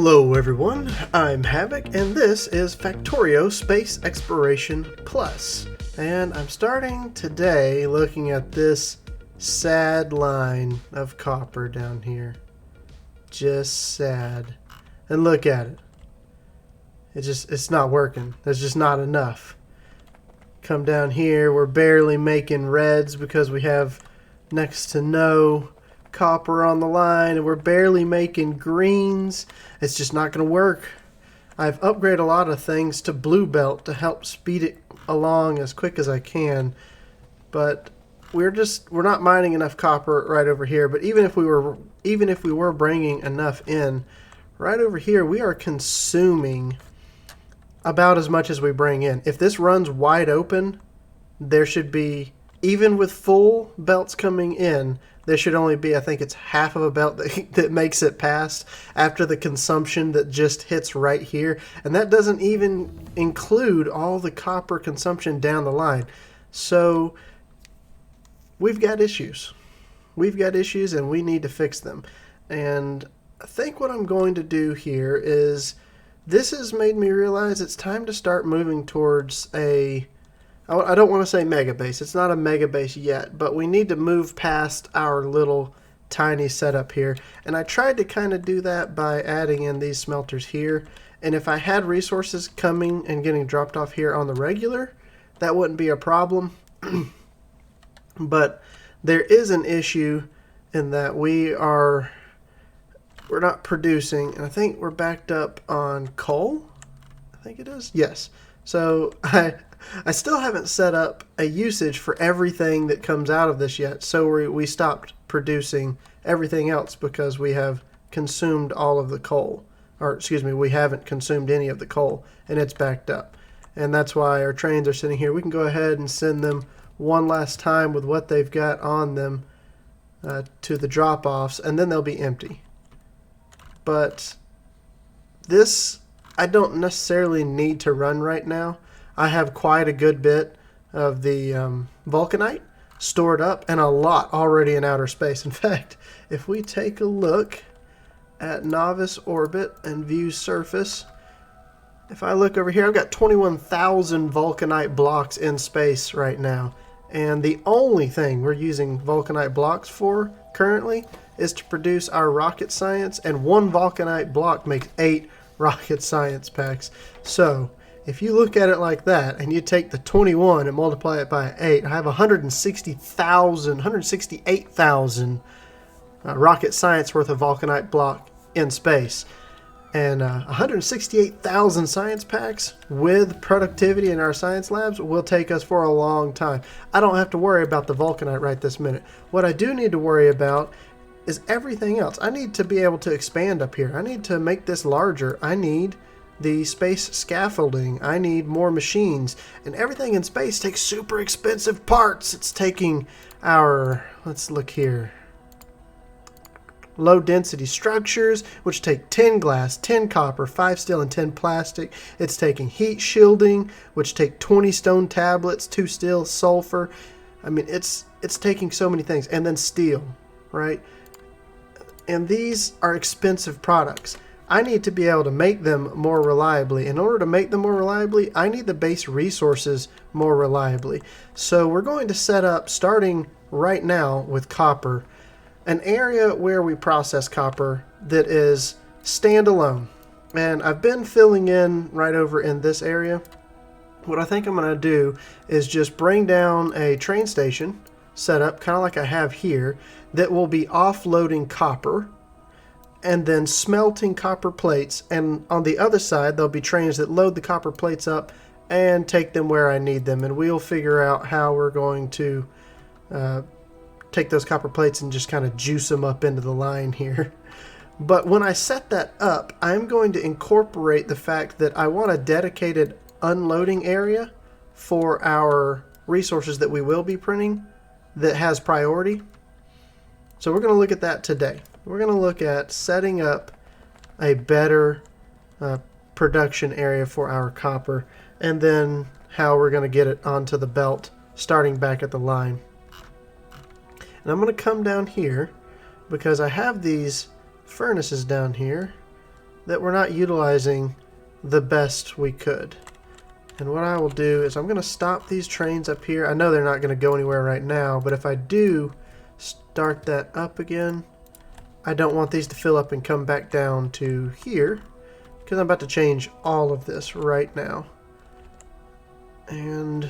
Hello everyone, I'm Havoc and this is Factorio Space Exploration Plus. And I'm starting today looking at this sad line of copper down here. Just sad. And look at it. It's not working. There's just not enough. Come down here, we're barely making reds because we have next to no copper on the line, and we're barely making greens. It's just not going to work. I've upgraded a lot of things to blue belt to help speed it along as quick as I can, but we're not mining enough copper right over here. But even if we were bringing enough in right over here, we are consuming about as much as we bring in. If this runs wide open, there should be, even with full belts coming in, there should only be, I think it's half of a belt that makes it past after the consumption that just hits right here. And that doesn't even include all the copper consumption down the line. So we've got issues. We've got issues and we need to fix them. And I think what I'm going to do here is, this has made me realize it's time to start moving towards I don't want to say mega base. It's not a mega base yet, but we need to move past our little tiny setup here. And I tried to kind of do that by adding in these smelters here. And if I had resources coming and getting dropped off here on the regular, that wouldn't be a problem. But there is an issue in that we're not producing, and I think we're backed up on coal. I think it is. Yes. So I still haven't set up a usage for everything that comes out of this yet. So we stopped producing everything else because we have consumed all of the coal. Or excuse me, we haven't consumed any of the coal, and it's backed up. And that's why our trains are sitting here. We can go ahead and send them one last time with what they've got on them to the drop-offs, and then they'll be empty. But this, I don't necessarily need to run right now. I have quite a good bit of the vulcanite stored up and a lot already in outer space. In fact, if we take a look at novice orbit and view surface, if I look over here, I've got 21,000 vulcanite blocks in space right now. And the only thing we're using vulcanite blocks for currently is to produce our rocket science, and one vulcanite block makes 8 rocket science packs. So if you look at it like that and you take the 21 and multiply it by 8, I have 168,000 rocket science worth of vulcanite block in space. And 168,000 science packs with productivity in our science labs will take us for a long time. I don't have to worry about the vulcanite right this minute. What I do need to worry about is everything else. I need to be able to expand up here. I need to make this larger. I need the space scaffolding. I need more machines. And everything in space takes super expensive parts. It's taking our, let's look here, low density structures, which take 10 glass, 10 copper, 5 steel, and 10 plastic. It's taking heat shielding, which take 20 stone tablets, 2 steel, sulfur. I mean, it's taking so many things. And then steel, right? And these are expensive products. I need to be able to make them more reliably. In order to make them more reliably, I need the base resources more reliably. So we're going to set up, starting right now with copper, an area where we process copper that is standalone. And I've been filling in right over in this area. What I think I'm going to do is just bring down a train station set up, kind of like I have here, that will be offloading copper and then smelting copper plates. And on the other side, there'll be trains that load the copper plates up and take them where I need them. And we'll figure out how we're going to take those copper plates and just kind of juice them up into the line here. But when I set that up, I'm going to incorporate the fact that I want a dedicated unloading area for our resources that we will be printing that has priority. So we're going to look at that today. We're going to look at setting up a better production area for our copper, and then how we're going to get it onto the belt starting back at the line. And I'm going to come down here because I have these furnaces down here that we're not utilizing the best we could. And what I will do is I'm going to stop these trains up here. I know they're not going to go anywhere right now, but if I do start that up again, I don't want these to fill up and come back down to here, because I'm about to change all of this right now. And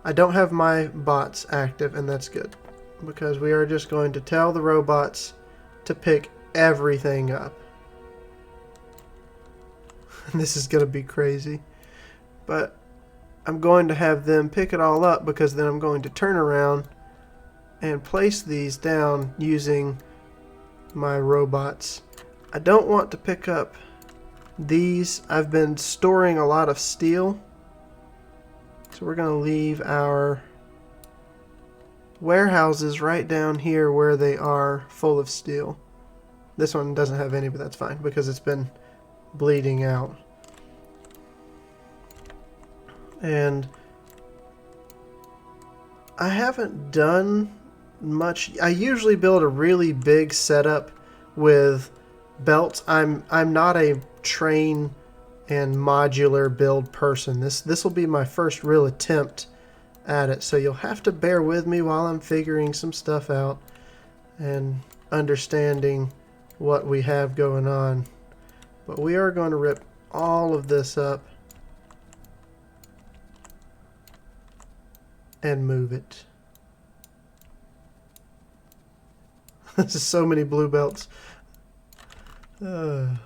I don't have my bots active, and that's good, because we are just going to tell the robots to pick everything up. This is going to be crazy, but I'm going to have them pick it all up, because then I'm going to turn around and place these down using my robots. I don't want to pick up these. I've been storing a lot of steel, so we're going to leave our warehouses right down here where they are full of steel. This one doesn't have any, but that's fine because it's been bleeding out. And I haven't done much. I usually build a really big setup with belts. I'm not a train and modular build person. This will be my first real attempt at it, so you'll have to bear with me while I'm figuring some stuff out and understanding what we have going on. But we are going to rip all of this up and move it. This is so many blue belts. And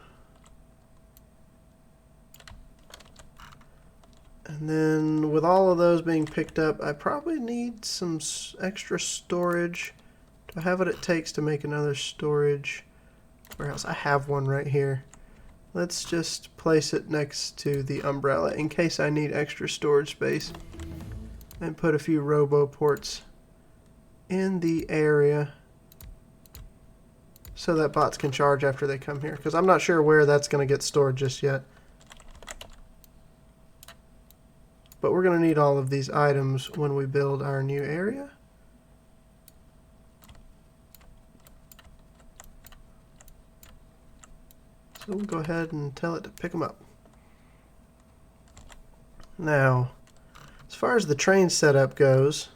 then with all of those being picked up, I probably need some extra storage. Do I have what it takes to make another storage warehouse? I have one right here. Let's just place it next to the umbrella in case I need extra storage space, and put a few robo ports in the area so that bots can charge after they come here, because I'm not sure where that's going to get stored just yet. But we're going to need all of these items when we build our new area. So we'll go ahead and tell it to pick them up. Now, as far as the train setup goes,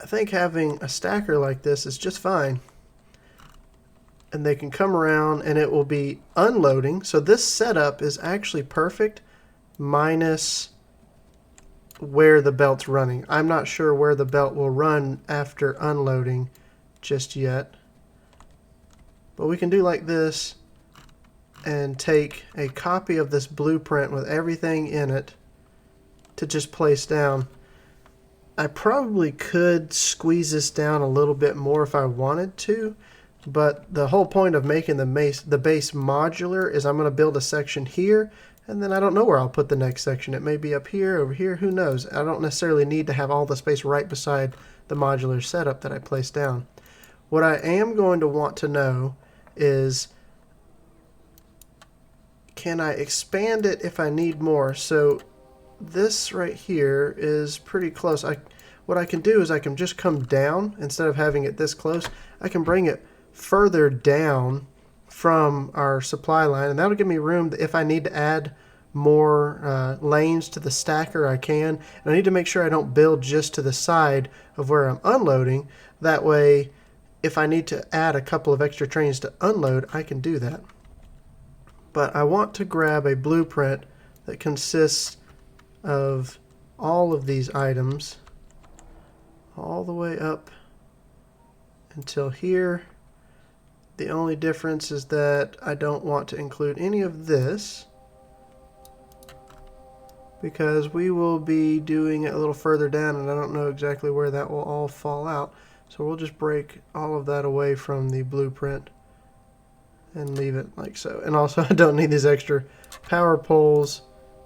I think having a stacker like this is just fine. And they can come around and it will be unloading. So this setup is actually perfect, minus where the belt's running. I'm not sure where the belt will run after unloading just yet. But we can do like this and take a copy of this blueprint with everything in it to just place down. I probably could squeeze this down a little bit more if I wanted to, but the whole point of making the base modular is I'm going to build a section here, and then I don't know where I'll put the next section. It may be up here, over here, who knows. I don't necessarily need to have all the space right beside the modular setup that I placed down. What I am going to want to know is, can I expand it if I need more? So this right here is pretty close. What I can do is I can just come down. Instead of having it this close, I can bring it further down from our supply line, and that'll give me room that if I need to add more lanes to the stacker, I can. And I need to make sure I don't build just to the side of where I'm unloading. That way, if I need to add a couple of extra trains to unload, I can do that. But I want to grab a blueprint that consists of all of these items all the way up until here. The only difference is that I don't want to include any of this, because we will be doing it a little further down and I don't know exactly where that will all fall out. So we'll just break all of that away from the blueprint and leave it like so. And also I don't need these extra power poles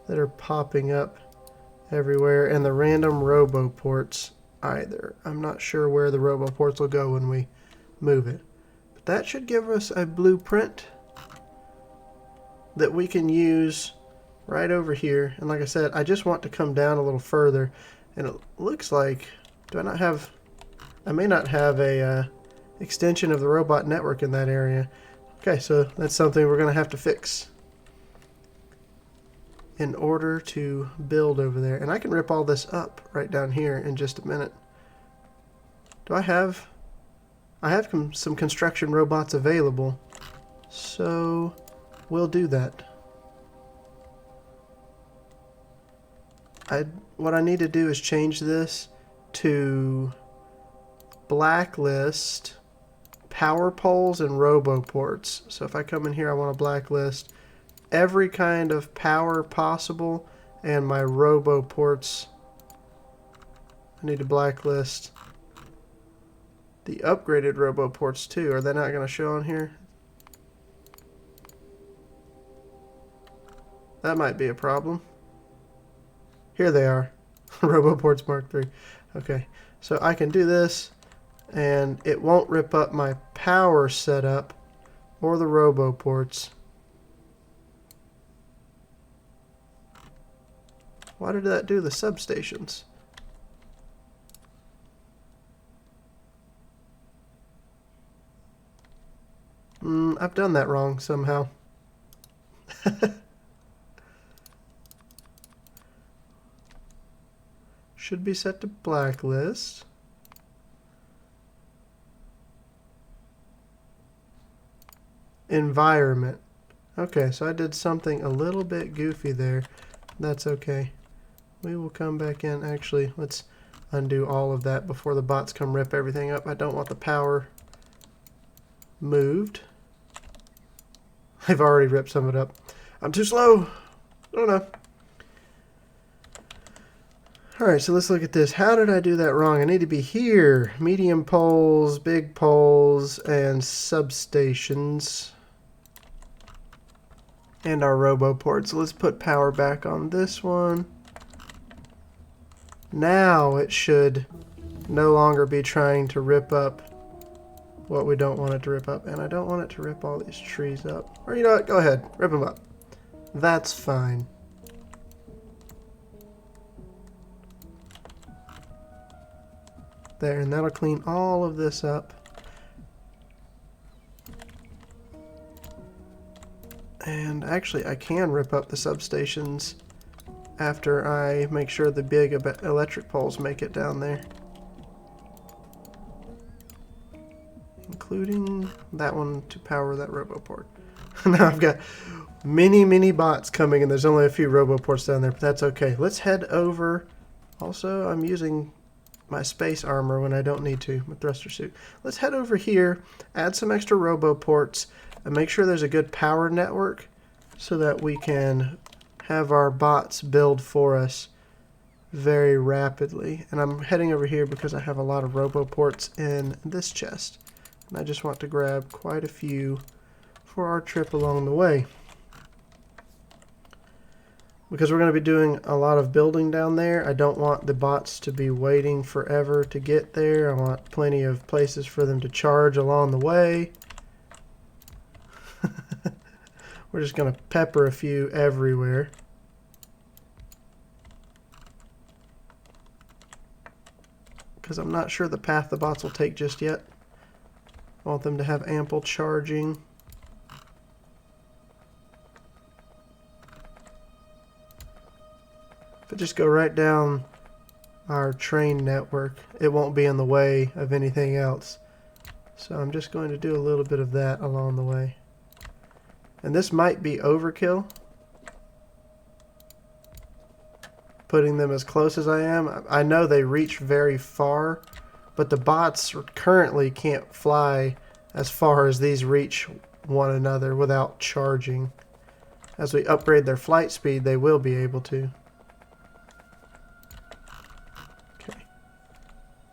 that are popping up everywhere, and the random robo ports either. I'm not sure where the robo ports will go when we move it. But that should give us a blueprint that we can use right over here. And like I said, I just want to come down a little further, and it looks like, do I not have, I may not have a extension of the robot network in that area. Okay, so that's something we're going to have to fix in order to build over there. And I can rip all this up right down here in just a minute. Do I have some construction robots available, so we'll do that. What I need to do is change this to blacklist power poles and roboports. So if I come in here, I want to blacklist every kind of power possible, and my roboports, I need to blacklist the upgraded roboports too. Are they not going to show on here? That might be a problem. Here they are. Roboports Mark III. Okay, so I can do this, and it won't rip up my power setup or the roboports. Why did that do the substations? I've done that wrong somehow. Should be set to blacklist. Environment. Okay, so I did something a little bit goofy there. That's okay. We will come back in. Actually, let's undo all of that before the bots come rip everything up. I don't want the power moved. I've already ripped some of it up. I'm too slow. I don't know. Alright, so let's look at this. How did I do that wrong? I need to be here. Medium poles, big poles, and substations. And our roboports. So let's put power back on this one. Now it should no longer be trying to rip up what we don't want it to rip up. And I don't want it to rip all these trees up. Or you know what? Go ahead. Rip them up. That's fine. There, and that'll clean all of this up. And actually, I can rip up the substations after I make sure the big electric poles make it down there. Including that one to power that roboport. Now I've got many bots coming, and there's only a few roboports down there, but that's okay. Let's head over. Also, I'm using my space armor when I don't need to, my thruster suit. Let's head over here, add some extra roboports, and make sure there's a good power network so that we can have our bots build for us very rapidly. And I'm heading over here because I have a lot of roboports in this chest. And I just want to grab quite a few for our trip along the way. Because we're going to be doing a lot of building down there, I don't want the bots to be waiting forever to get there. I want plenty of places for them to charge along the way. We're just going to pepper a few everywhere. Because I'm not sure the path the bots will take just yet. I want them to have ample charging. If I just go right down our train network, it won't be in the way of anything else. So I'm just going to do a little bit of that along the way. And this might be overkill, putting them as close as I am. I know they reach very far, but the bots currently can't fly as far as these reach one another without charging. As we upgrade their flight speed, they will be able to.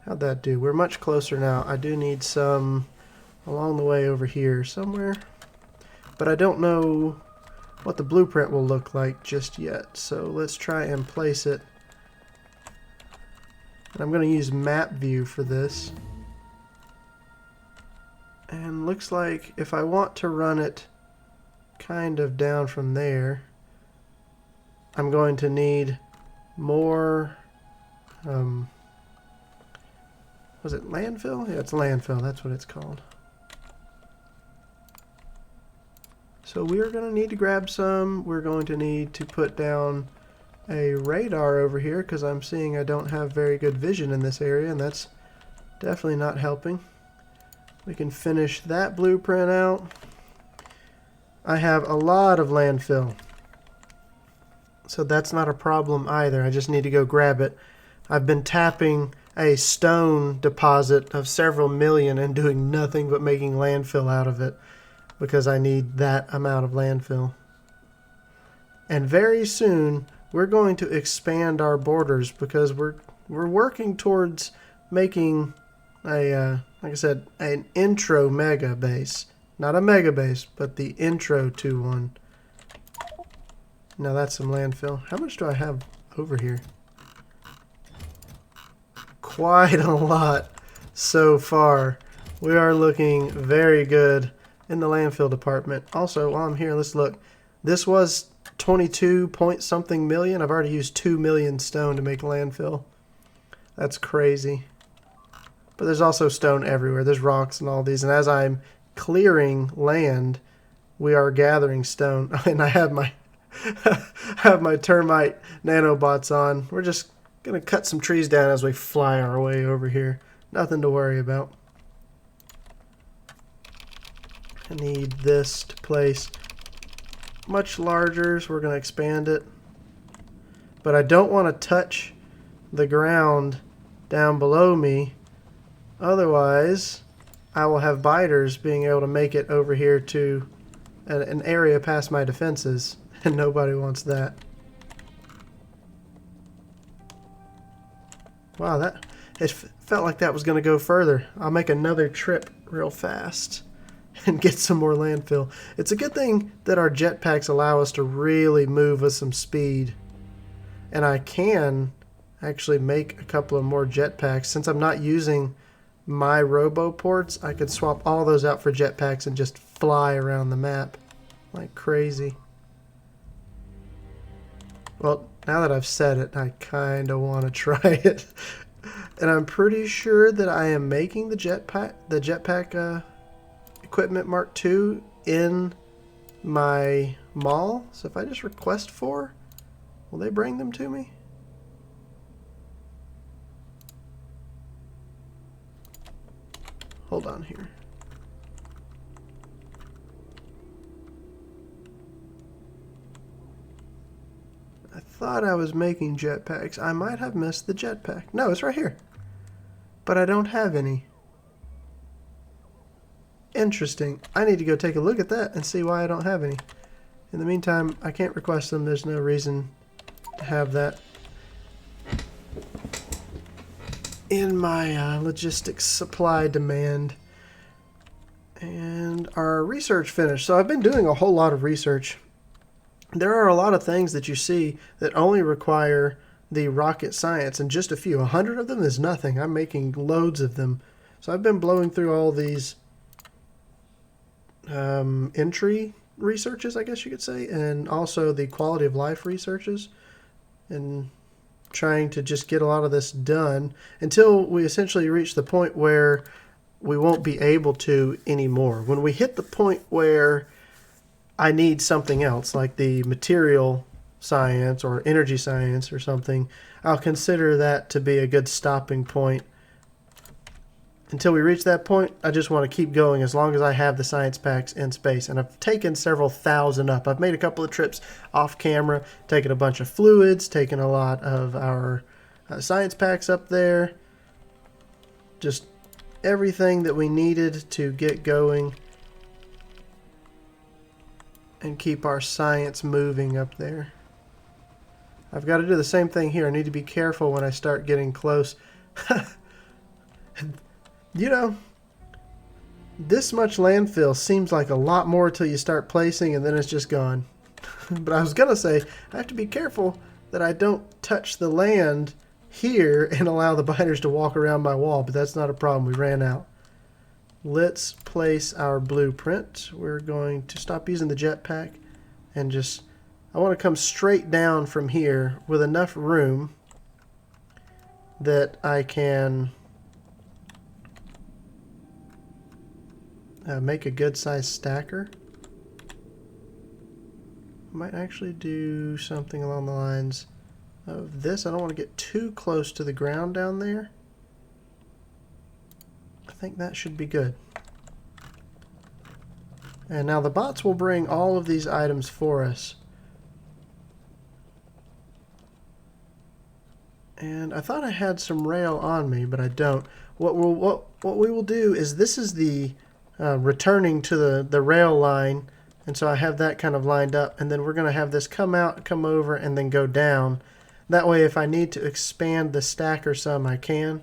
How'd that do? We're much closer now. I do need some along the way over here somewhere. But I don't know what the blueprint will look like just yet. So let's try and place it. And I'm going to use map view for this. And looks like if I want to run it kind of down from there, I'm going to need more... was it landfill? Yeah, it's landfill. That's what it's called. So we're going to need to grab some. We're going to need to put down a radar over here because I'm seeing I don't have very good vision in this area, and that's definitely not helping. We can finish that blueprint out. I have a lot of landfill, so that's not a problem either. I just need to go grab it. I've been tapping a stone deposit of several million and doing nothing but making landfill out of it because I need that amount of landfill. And very soon we're going to expand our borders because we're working towards making a like I said, an intro mega base. Not a mega base, but the intro to one. Now that's some landfill. How much do I have over here? Quite a lot so far. We are looking very good in the landfill department. Also, while I'm here, let's look. This was 22 point something million. I've already used 2 million stone to make landfill. That's crazy. But there's also stone everywhere. There's rocks and all these. And as I'm clearing land, we are gathering stone. And I have my have my termite nanobots on. We're just gonna cut some trees down as we fly our way over here. Nothing to worry about. I need this to place much larger, so we're gonna expand it. But I don't want to touch the ground down below me. Otherwise, I will have biters being able to make it over here to an area past my defenses, and nobody wants that. Wow, it felt like that was going to go further. I'll make another trip real fast and get some more landfill. It's a good thing that our jetpacks allow us to really move with some speed. And I can actually make a couple of more jetpacks. Since I'm not using my roboports, I could swap all those out for jetpacks and just fly around the map like crazy. Well, now that I've said it, I kind of want to try it. And I'm pretty sure that I am making the jetpack equipment Mark II in my mall. So if I just request 4, will they bring them to me? Hold on here. I thought I was making jetpacks. I might have missed the jetpack. No, it's right here. But I don't have any. Interesting. I need to go take a look at that and see why I don't have any. In the meantime, I can't request them. There's no reason to have that in my logistics supply demand. And our research finished. So I've been doing a whole lot of research. There are a lot of things that you see that only require the rocket science, and just a few. 100 of them is nothing. I'm making loads of them. So I've been blowing through all these entry researches, I guess you could say, and also the quality of life researches, and trying to just get a lot of this done until we essentially reach the point where we won't be able to anymore. When we hit the point where I need something else, like the material science or energy science or something, I'll consider that to be a good stopping point. Until we reach that point, I just want to keep going as long as I have the science packs in space. And I've taken several thousand up. I've made a couple of trips off camera, taken a bunch of fluids, taken a lot of our science packs up there. Just everything that we needed to get going and keep our science moving up there. I've got to do the same thing here. I need to be careful when I start getting close. You know, this much landfill seems like a lot more till you start placing and then it's just gone. But I was going to say, I have to be careful that I don't touch the land here and allow the biters to walk around my wall, but that's not a problem. We ran out. Let's place our blueprint. We're going to stop using the jetpack and just, I want to come straight down from here with enough room that I can make a good sized stacker. I might actually do something along the lines of this. I don't want to get too close to the ground down there. I think that should be good. And now the bots will bring all of these items for us. And I thought I had some rail on me, but I don't. What we will do is, this is the returning to the rail line, and so I have that kind of lined up, and then we're going to have this come out, come over, and then go down. That way if I need to expand the stacker some, I can,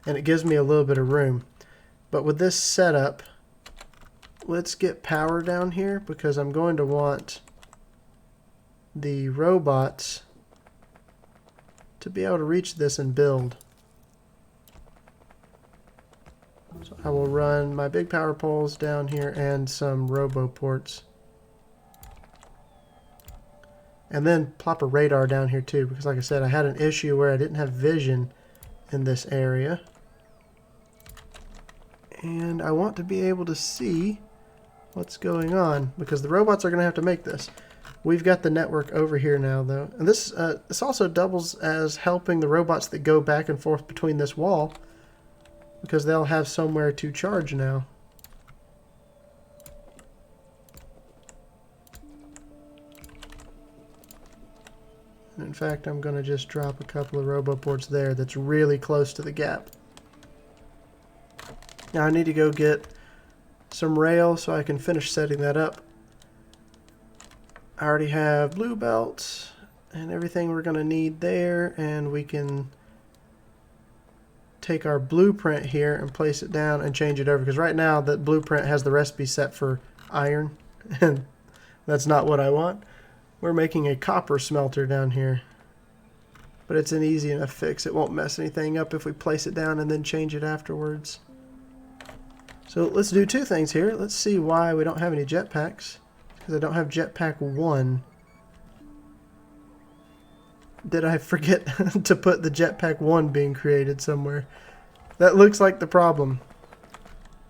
and it gives me a little bit of room. But with this setup, let's get power down here, because I'm going to want the robots to be able to reach this and build. So I will run my big power poles down here and some robo ports. And then plop a radar down here too, because like I said, I had an issue where I didn't have vision in this area. And I want to be able to see what's going on, because the robots are going to have to make this. We've got the network over here now, though. And this also doubles as helping the robots that go back and forth between this wall, because they'll have somewhere to charge now. And in fact, I'm going to just drop a couple of roboports there that's really close to the gap. Now I need to go get some rail so I can finish setting that up. I already have blue belts and everything we're going to need there, and we can take our blueprint here and place it down and change it over, because right now that blueprint has the recipe set for iron and that's not what I want. We're making a copper smelter down here, but it's an easy enough fix. It won't mess anything up if we place it down and then change it afterwards. So let's do two things here. Let's see why we don't have any jetpacks. Because I don't have jetpack 1. Did I forget to put the jetpack 1 being created somewhere? That looks like the problem.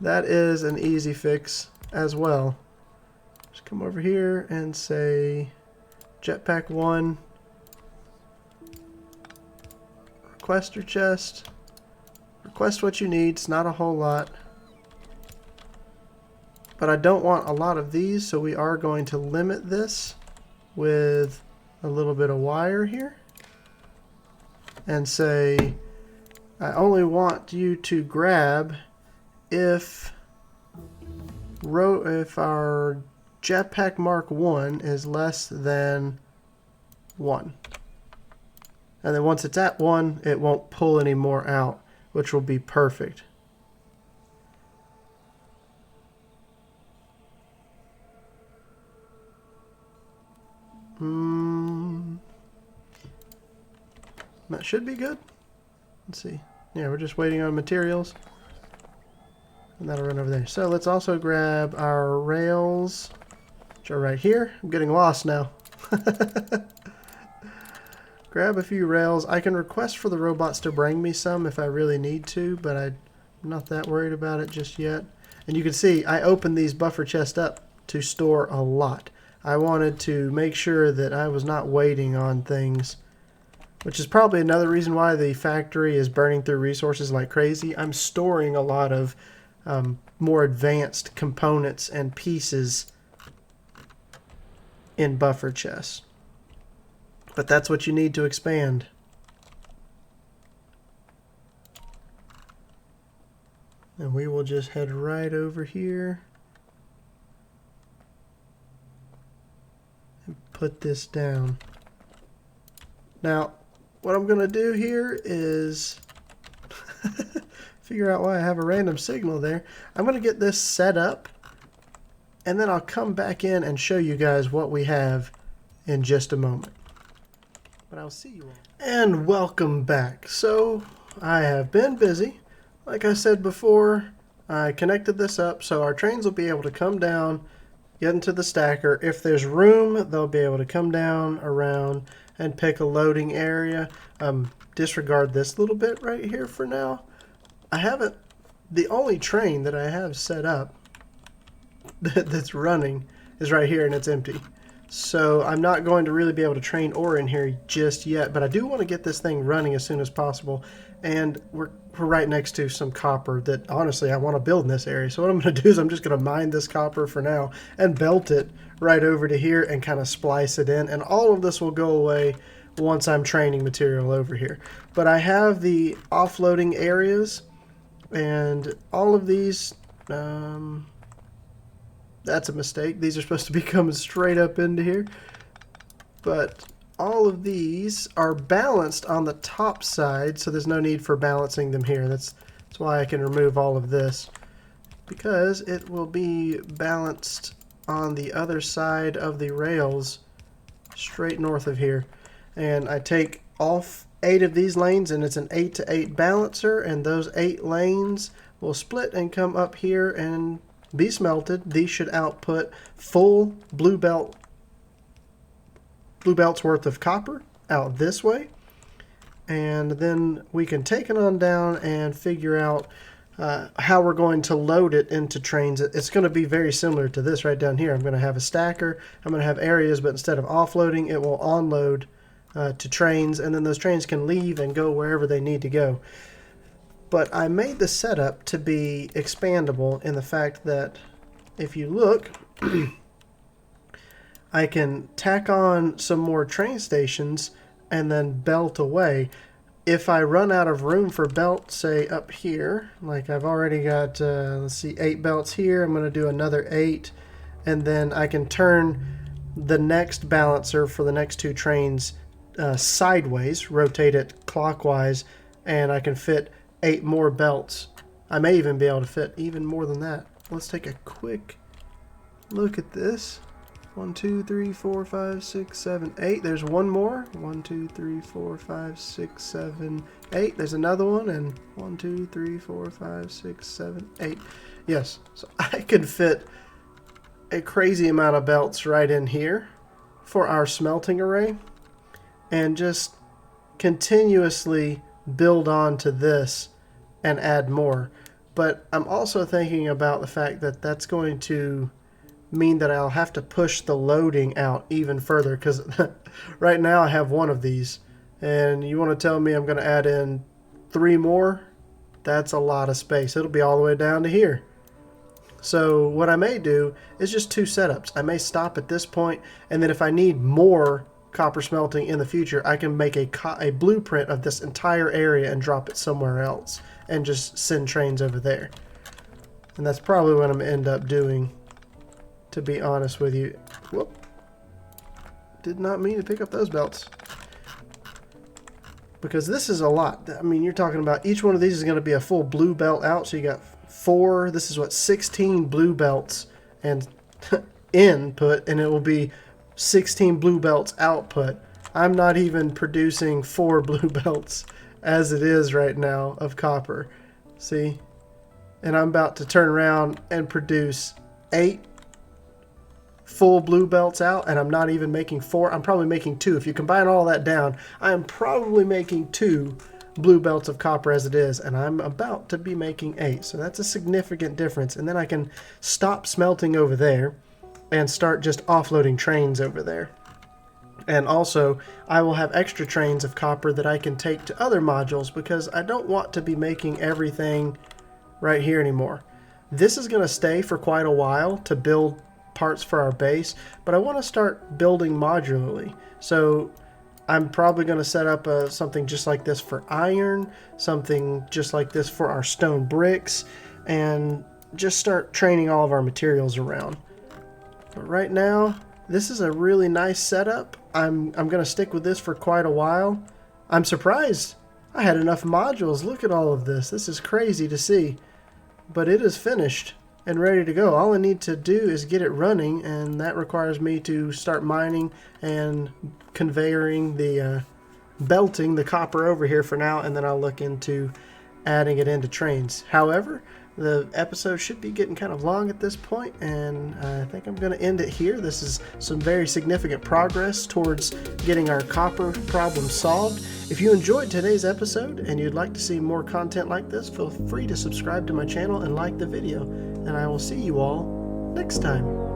That is an easy fix as well. Just come over here and say jetpack 1, requester chest, request what you need. It's not a whole lot. But I don't want a lot of these, so we are going to limit this with a little bit of wire here. And say, I only want you to grab if our jetpack mark 1 is less than 1. And then once it's at 1, it won't pull any more out, which will be perfect. That should be good. Let's see. Yeah, we're just waiting on materials. And that'll run over there. So let's also grab our rails, which are right here. I'm getting lost now. Grab a few rails. I can request for the robots to bring me some if I really need to, but I'm not that worried about it just yet. And you can see I opened these buffer chests up to store a lot. I wanted to make sure that I was not waiting on things, which is probably another reason why the factory is burning through resources like crazy. I'm storing a lot of more advanced components and pieces in buffer chests. But that's what you need to expand. And we will just head right over here and put this down. Now, what I'm going to do here is figure out why I have a random signal there. I'm going to get this set up, and then I'll come back in and show you guys what we have in just a moment. But I'll see you all. And welcome back. So I have been busy. Like I said before, I connected this up so our trains will be able to come down, get into the stacker. If there's room, they'll be able to come down around and pick a loading area. Disregard this little bit right here for now. The only train that I have set up that's running is right here, and it's empty. So I'm not going to really be able to train ore in here just yet, but I do want to get this thing running as soon as possible. And we're right next to some copper that honestly I want to build in this area. So what I'm going to do is I'm just going to mine this copper for now and belt it right over to here and kind of splice it in. And all of this will go away once I'm training material over here. But I have the offloading areas and all of these, that's a mistake. These are supposed to be coming straight up into here. But all of these are balanced on the top side, so there's no need for balancing them here. That's why I can remove all of this, because it will be balanced on the other side of the rails straight north of here. And I take off 8 of these lanes, and it's an 8 to 8 balancer, and those 8 lanes will split and come up here and be smelted. These should output full blue belts worth of copper out this way, and then we can take it on down and figure out how we're going to load it into trains. It's going to be very similar to this right down here. I'm going to have a stacker, I'm going to have areas, but instead of offloading, it will onload to trains, and then those trains can leave and go wherever they need to go. But I made the setup to be expandable in the fact that if you look, I can tack on some more train stations and then belt away. If I run out of room for belt, say up here, like I've already got, let's see, 8 belts here, I'm going to do another 8, and then I can turn the next balancer for the next 2 trains sideways, rotate it clockwise, and I can fit 8 more belts. I may even be able to fit even more than that. Let's take a quick look at this. 1, 2, 3, 4, 5, 6, 7, 8. There's one more. 1, 2, 3, 4, 5, 6, 7, 8. There's another one. And 1, 2, 3, 4, 5, 6, 7, 8. Yes, so I can fit a crazy amount of belts right in here for our smelting array, and just continuously build on to this and add more. But I'm also thinking about the fact that that's going to mean that I'll have to push the loading out even further, because right now I have 1 of these, and you want to tell me I'm going to add in 3 more? That's a lot of space. It'll be all the way down to here. So what I may do is just 2 setups. I may stop at this point, and then if I need more copper smelting in the future, I can make a blueprint of this entire area and drop it somewhere else and just send trains over there. And that's probably what I'm going to end up doing, to be honest with you. Whoop. Did not mean to pick up those belts, because this is a lot. I mean, you're talking about each one of these is going to be a full blue belt out, so you got 4, this is what, 16 blue belts and input, and it will be 16 blue belts output. I'm not even producing 4 blue belts as it is right now of copper. See? And I'm about to turn around and produce 8 full blue belts out, and I'm not even making 4. I'm probably making 2. If you combine all that down, I am probably making 2 blue belts of copper as it is, and I'm about to be making 8. So that's a significant difference. And then I can stop smelting over there and start just offloading trains over there. And also, I will have extra trains of copper that I can take to other modules, because I don't want to be making everything right here anymore. This is going to stay for quite a while to build parts for our base, but I want to start building modularly. So I'm probably going to set up something just like this for iron, something just like this for our stone bricks, and just start training all of our materials around. But right now, this is a really nice setup. I'm going to stick with this for quite a while. I'm surprised I had enough modules. Look at all of this. This is crazy to see. But it is finished and ready to go. All I need to do is get it running, and that requires me to start mining and conveying the belting the copper over here for now, and then I'll look into adding it into trains. However, the episode should be getting kind of long at this point, and I think I'm going to end it here. This is some very significant progress towards getting our copper problem solved. If you enjoyed today's episode and you'd like to see more content like this, feel free to subscribe to my channel and like the video, and I will see you all next time.